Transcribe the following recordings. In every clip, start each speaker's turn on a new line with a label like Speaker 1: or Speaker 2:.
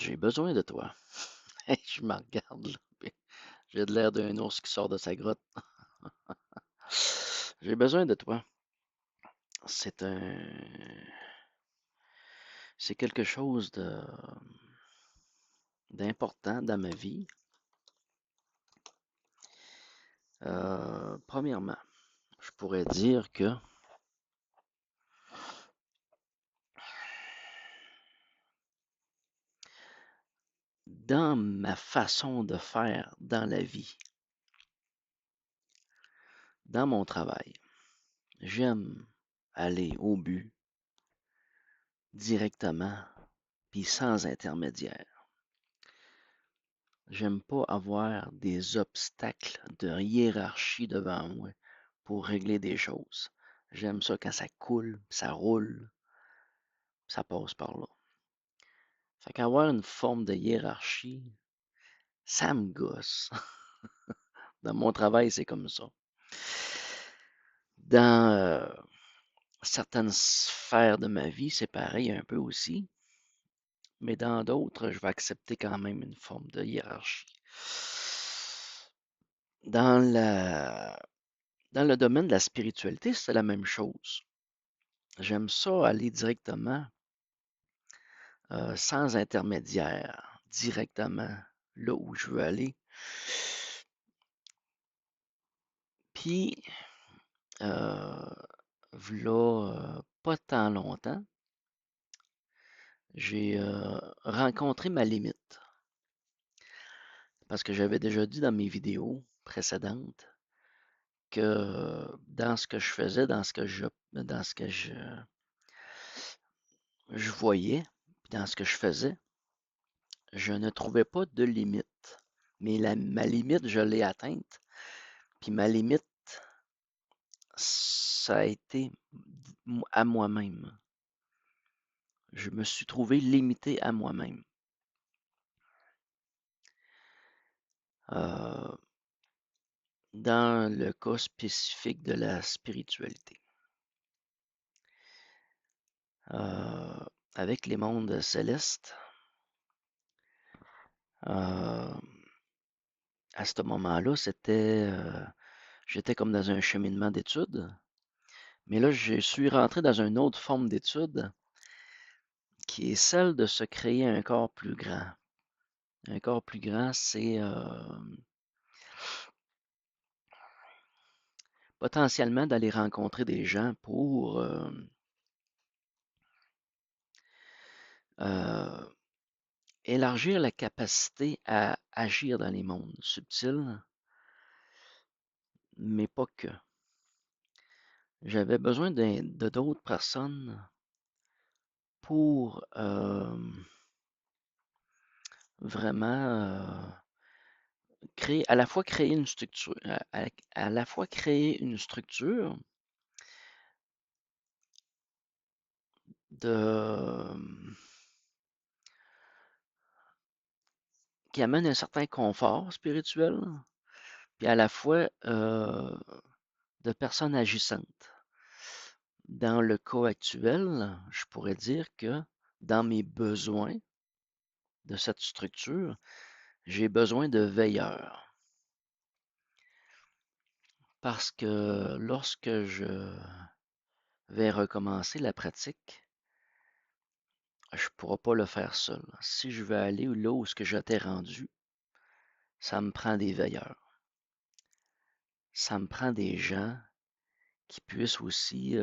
Speaker 1: J'ai besoin de toi. Hey, je me regarde, là, puis j'ai de l'air d'un ours qui sort de sa grotte. J'ai besoin de toi. C'est un, c'est quelque chose d'important dans ma vie. Premièrement, je pourrais dire que dans ma façon de faire dans la vie, dans mon travail, j'aime aller au but directement, puis sans intermédiaire. J'aime pas avoir des obstacles de hiérarchie devant moi pour régler des choses. J'aime ça quand ça coule, ça roule, ça passe par là. Fait qu'avoir une forme de hiérarchie, ça me gosse. Dans mon travail, c'est comme ça. Dans certaines sphères de ma vie, c'est pareil un peu aussi, mais dans d'autres, je vais accepter quand même une forme de hiérarchie. Dans la Dans le domaine de la spiritualité, c'est la même chose. J'aime ça aller directement, sans intermédiaire, directement là où je veux aller. Puis, v'là pas tant longtemps, j'ai rencontré ma limite. Parce que j'avais déjà dit dans mes vidéos précédentes que dans ce que je faisais, dans ce que je voyais, dans ce que je faisais, je ne trouvais pas de limite. Mais ma limite, je l'ai atteinte. Puis ma limite, ça a été à moi-même. Je me suis trouvé limité à moi-même. Euh, dans le cas spécifique de la spiritualité. Euh, avec les mondes célestes, euh, à ce moment-là, j'étais comme dans un cheminement d'études. Mais là, je suis rentré dans une autre forme d'étude qui est celle de se créer un corps plus grand. Un corps plus grand, c'est potentiellement d'aller rencontrer des gens pour euh, élargir la capacité à agir dans les mondes subtils, mais pas que. J'avais besoin de d'autres personnes pour vraiment créer, à la fois créer une structure, à la fois créer une structure de qui amène un certain confort spirituel, puis à la fois de personnes agissantes. Dans le cas actuel, je pourrais dire que dans mes besoins de cette structure, j'ai besoin de veilleurs. Parce que lorsque je vais recommencer la pratique, je ne pourrai pas le faire seul. Si je veux aller là où ce que j'étais rendu, ça me prend des veilleurs. Ça me prend des gens qui puissent aussi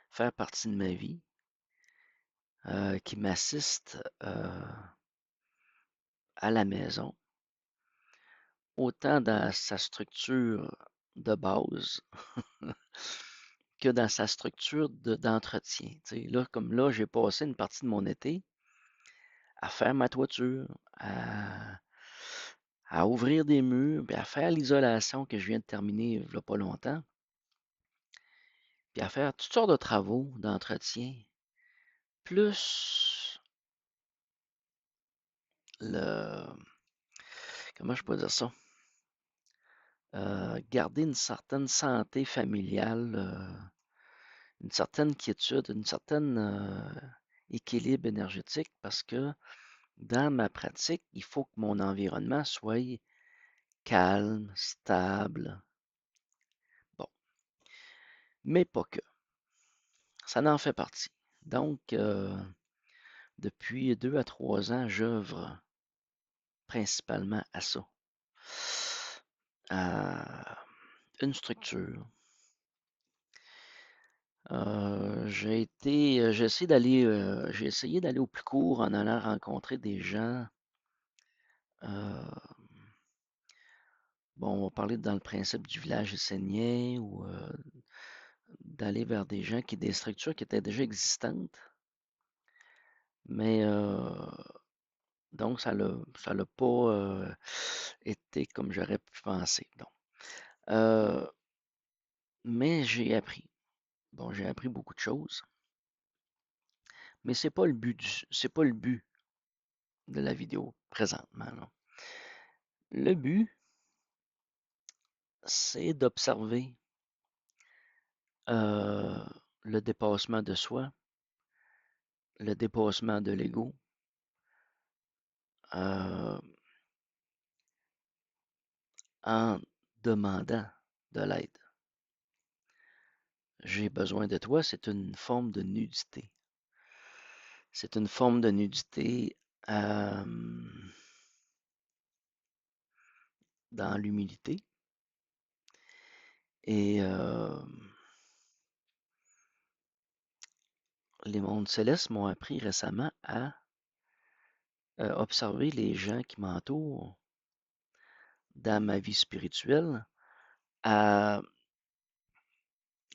Speaker 1: faire partie de ma vie, qui m'assistent à la maison, autant dans sa structure de base que dans sa structure d'entretien. Là, comme là, j'ai passé une partie de mon été à faire ma toiture, à ouvrir des murs, puis à faire l'isolation que je viens de terminer il n'y a pas longtemps, puis à faire toutes sortes de travaux d'entretien, plus le... Comment je peux dire ça? Garder une certaine santé familiale, une certaine quiétude, une certaine équilibre énergétique parce que dans ma pratique, il faut que mon environnement soit calme, stable. Bon, mais pas que. Ça en fait partie. Donc, depuis 2 à 3 ans, j'œuvre principalement à ça. À une structure. J'ai essayé d'aller au plus court en allant rencontrer des gens. euh, bon, on va parler dans le principe du village essénien ou d'aller vers des structures qui étaient déjà existantes. Mais donc, ça l'a pas été comme j'aurais pu penser. Donc, euh, mais j'ai appris. Bon, j'ai appris beaucoup de choses, mais c'est pas le but de la vidéo présentement, non. Le but, c'est d'observer euh, le dépassement de soi, le dépassement de l'ego, euh, en demandant de l'aide. J'ai besoin de toi, c'est une forme de nudité. C'est une forme de nudité dans l'humilité. Et les mondes célestes m'ont appris récemment à observer les gens qui m'entourent dans ma vie spirituelle, à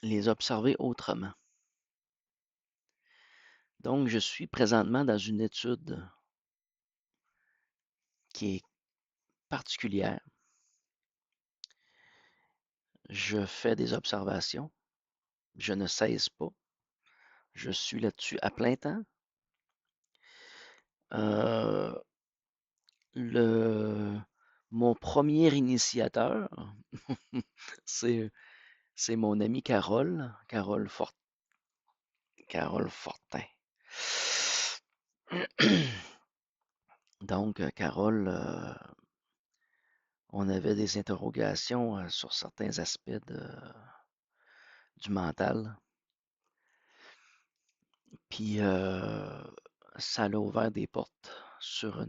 Speaker 1: les observer autrement. Donc, je suis présentement dans une étude qui est particulière. Je fais des observations. Je ne cesse pas. Je suis là-dessus à plein temps. Euh, le, mon premier initiateur, c'est, c'est mon amie Carole Fortin. Donc, Carole, on avait des interrogations sur certains aspects du mental. Puis, ça l'a ouvert des portes sur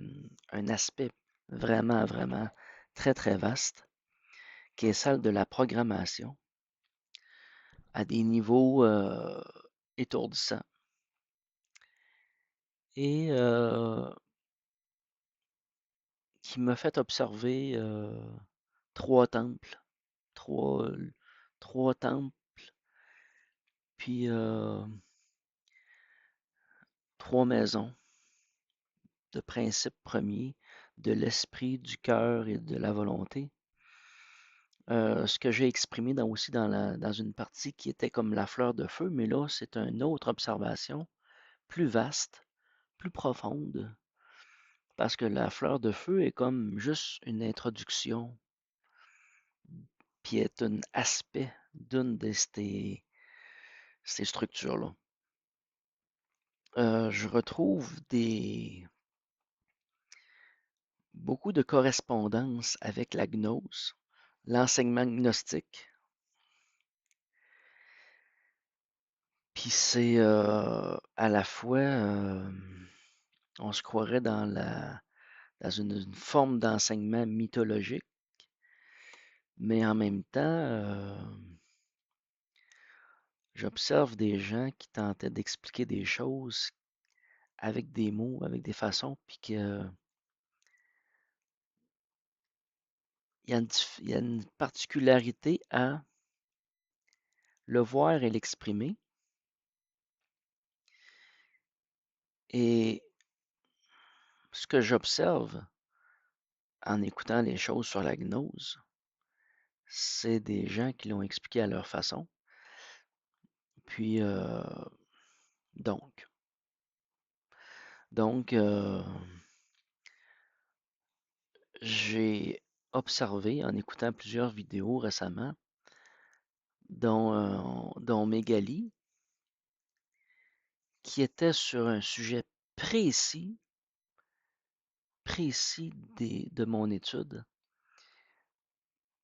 Speaker 1: un aspect vraiment, vraiment très, très vaste, qui est celle de la programmation à des niveaux étourdissants. Et qui m'a fait observer 3 temples, trois, trois temples, puis 3 maisons de principes premiers de l'esprit, du cœur et de la volonté. Ce que j'ai exprimé aussi dans une partie qui était comme la fleur de feu, mais là, c'est une autre observation plus vaste, plus profonde, parce que la fleur de feu est comme juste une introduction, puis est un aspect d'une de ces structures-là. Je retrouve beaucoup de correspondance avec la gnose, l'enseignement gnostique. Puis c'est à la fois, on se croirait dans une forme d'enseignement mythologique, mais en même temps, j'observe des gens qui tentaient d'expliquer des choses avec des mots, avec des façons, puis qu'il y a une particularité à le voir et l'exprimer. Et ce que j'observe en écoutant les choses sur la gnose, c'est des gens qui l'ont expliqué à leur façon. Puis, donc, donc j'ai observé en écoutant plusieurs vidéos récemment, dont Mégali, qui était sur un sujet précis, précis de mon étude,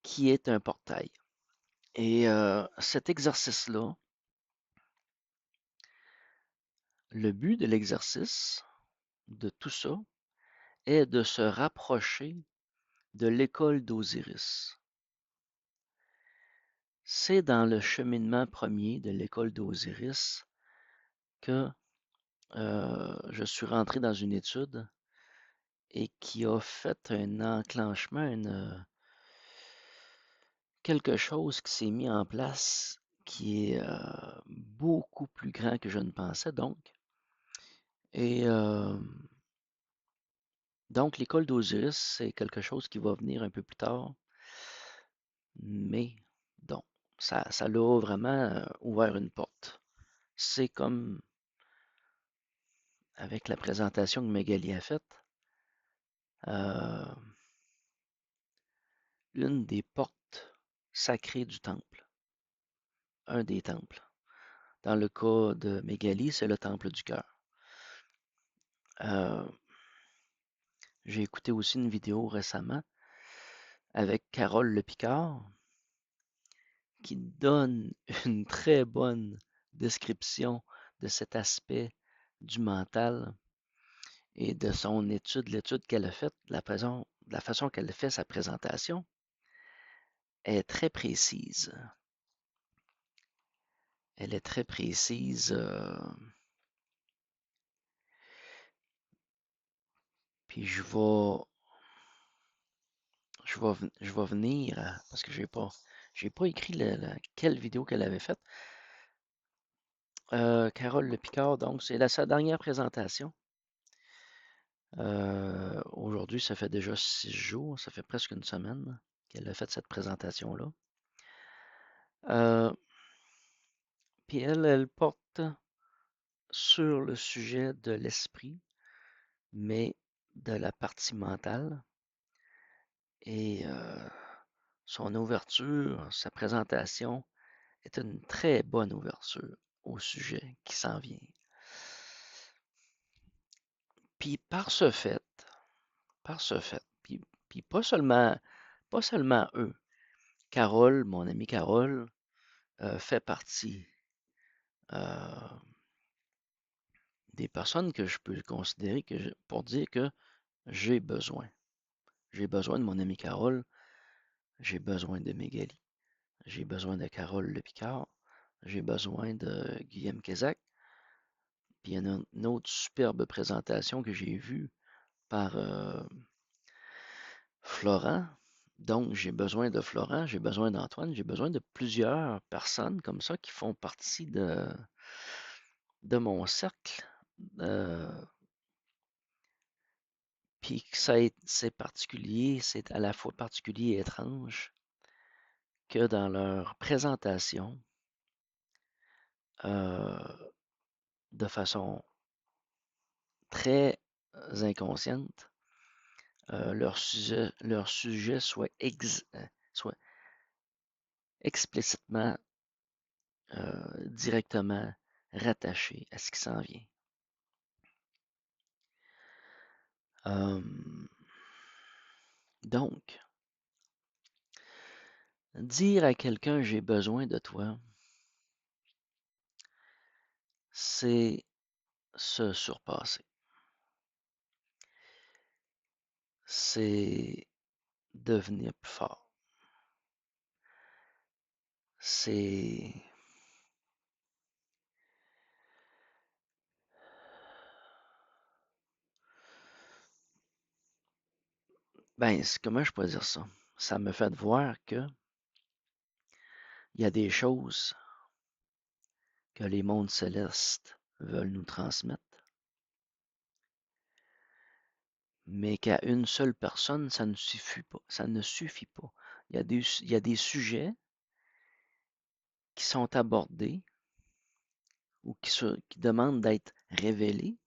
Speaker 1: qui est un portail. Et cet exercice-là, le but de l'exercice, de tout ça, est de se rapprocher de l'école d'Osiris. C'est dans le cheminement premier de l'école d'Osiris que je suis rentré dans une étude et qui a fait un enclenchement, quelque chose qui s'est mis en place qui est beaucoup plus grand que je ne pensais donc. Et donc l'école d'Osiris, c'est quelque chose qui va venir un peu plus tard, mais donc ça l'a vraiment ouvert une porte. C'est comme avec la présentation que Magali a faite, euh, une des portes sacrées du temple, un des temples. Dans le cas de Magali, c'est le temple du cœur. Euh, j'ai écouté aussi une vidéo récemment avec Carole Le Picard qui donne une très bonne description de cet aspect du mental et de son étude, l'étude qu'elle a faite, la façon qu'elle fait sa présentation est très précise. Elle est très précise. Puis je vais venir parce que j'ai pas écrit quelle vidéo qu'elle avait faite. Carole Le Picard, donc c'est sa dernière présentation. Aujourd'hui, ça fait déjà 6 jours, ça fait presque une semaine qu'elle a fait cette présentation-là. Puis elle porte sur le sujet de l'esprit, mais de la partie mentale. Et son ouverture, sa présentation est une très bonne ouverture au sujet qui s'en vient. Puis par ce fait, puis pas seulement eux. Carole, mon amie Carole, fait partie euh, des personnes que je peux considérer pour dire que j'ai besoin. J'ai besoin de mon amie Carole, j'ai besoin de Mégali, j'ai besoin de Carole Le Picard, j'ai besoin de Guillaume Kézac. Puis il y en a une autre superbe présentation que j'ai vue par Florent. Donc, j'ai besoin de Florent, j'ai besoin d'Antoine, j'ai besoin de plusieurs personnes comme ça qui font partie de mon cercle. Euh, Puis que c'est particulier, c'est à la fois particulier et étrange que dans leur présentation, euh, de façon très inconsciente, leur sujet soit explicitement, directement rattaché à ce qui s'en vient. Donc, dire à quelqu'un j'ai besoin de toi, c'est se surpasser. C'est devenir plus fort. C'est comment je pourrais dire ça? Ça me fait voir que il y a des choses que les mondes célestes veulent nous transmettre, mais qu'à une seule personne, ça ne suffit pas. Ça ne suffit pas. Il y a des sujets qui sont abordés ou qui demandent d'être révélés,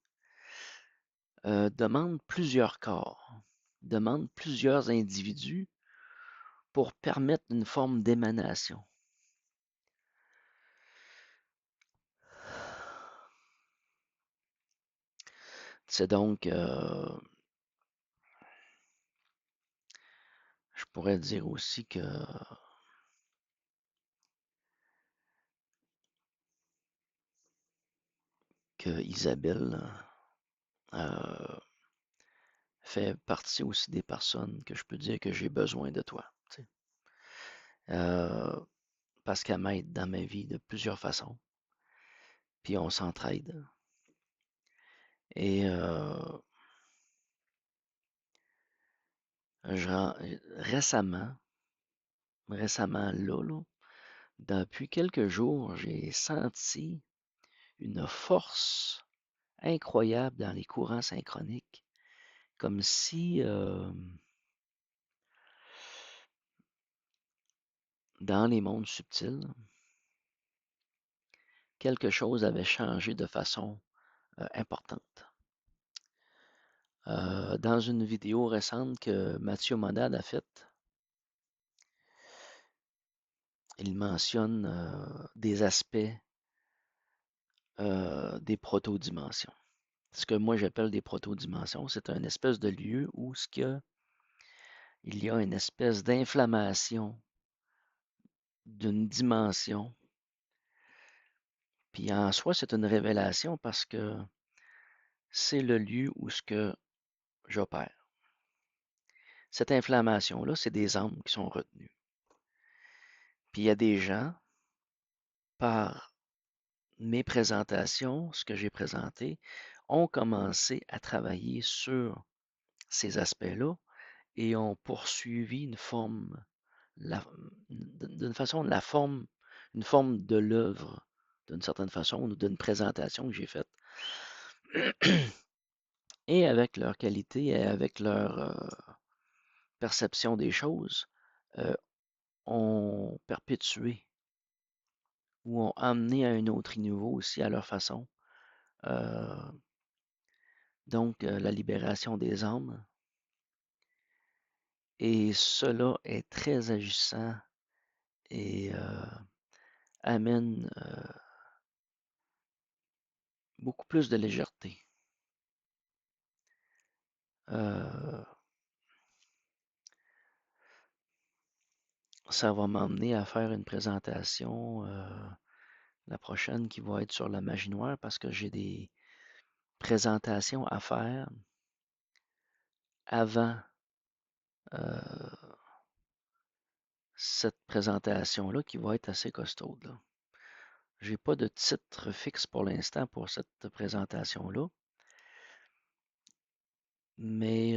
Speaker 1: demandent plusieurs corps, demandent plusieurs individus pour permettre une forme d'émanation. C'est donc, je pourrais dire aussi que Isabelle fait partie aussi des personnes que je peux dire que j'ai besoin de toi. Tu sais. Parce qu'elle m'aide dans ma vie de plusieurs façons. Puis on s'entraide. Et je- récemment, là, depuis quelques jours, j'ai senti une force incroyable dans les courants synchroniques, comme si dans les mondes subtils, quelque chose avait changé de façon importante. Dans une vidéo récente que Mathieu Modad a faite, il mentionne des aspects des proto-dimensions. Ce que moi j'appelle des proto-dimensions, c'est un espèce de lieu où il y a une espèce d'inflammation d'une dimension. Puis en soi, c'est une révélation parce que c'est le lieu où ce que j'opère. Cette inflammation-là, c'est des âmes qui sont retenues. Puis il y a des gens, par mes présentations, ce que j'ai présenté, ont commencé à travailler sur ces aspects-là et ont poursuivi une forme, d'une façon, une forme de l'œuvre, d'une certaine façon, ou d'une présentation que j'ai faite. Et avec leur qualité et avec leur perception des choses, euh, ont perpétué ou ont amené à un autre niveau aussi à leur façon. Euh, donc, la libération des âmes. Et cela est très agissant et amène beaucoup plus de légèreté. Euh, Ça va m'emmener à faire une présentation, la prochaine, qui va être sur la magie noire parce que j'ai des présentations à faire avant cette présentation-là qui va être assez costaude, là. J'ai pas de titre fixe pour l'instant pour cette présentation-là, mais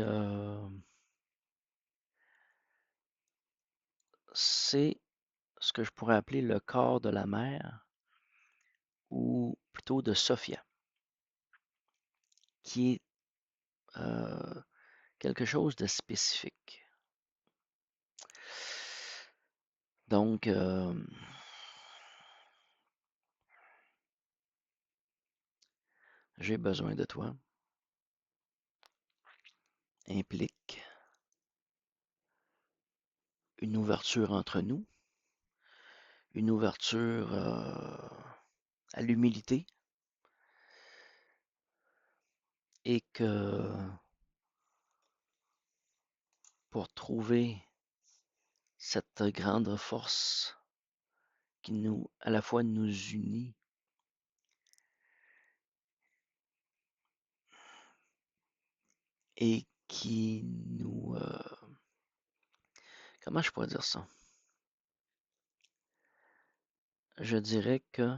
Speaker 1: c'est ce que je pourrais appeler le corps de la mer, ou plutôt de Sophia, qui est quelque chose de spécifique. Donc, j'ai besoin de toi implique une ouverture entre nous, une ouverture à l'humilité, et que pour trouver cette grande force qui nous, à la fois nous unit et qui nous... comment je pourrais dire ça? Je dirais que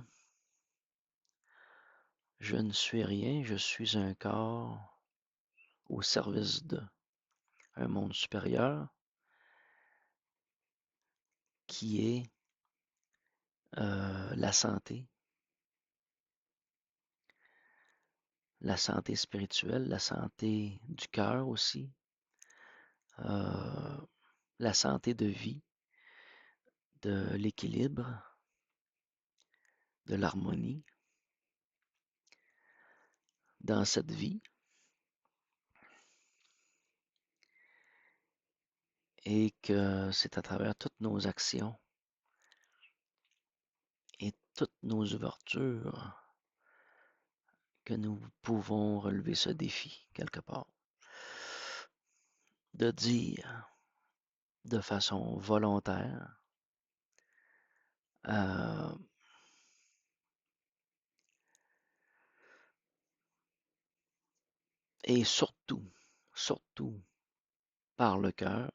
Speaker 1: je ne suis rien, je suis un corps au service d'un monde supérieur qui est la santé spirituelle, la santé du cœur aussi, euh, la santé de vie, de l'équilibre, de l'harmonie dans cette vie, et que c'est à travers toutes nos actions et toutes nos ouvertures que nous pouvons relever ce défi quelque part, de dire de façon volontaire, euh, et surtout par le cœur,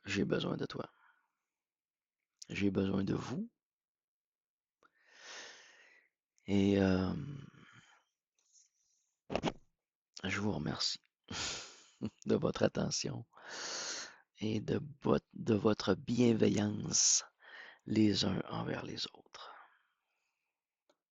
Speaker 1: j'ai besoin de toi. J'ai besoin de vous. Et je vous remercie de votre attention et de votre bienveillance les uns envers les autres.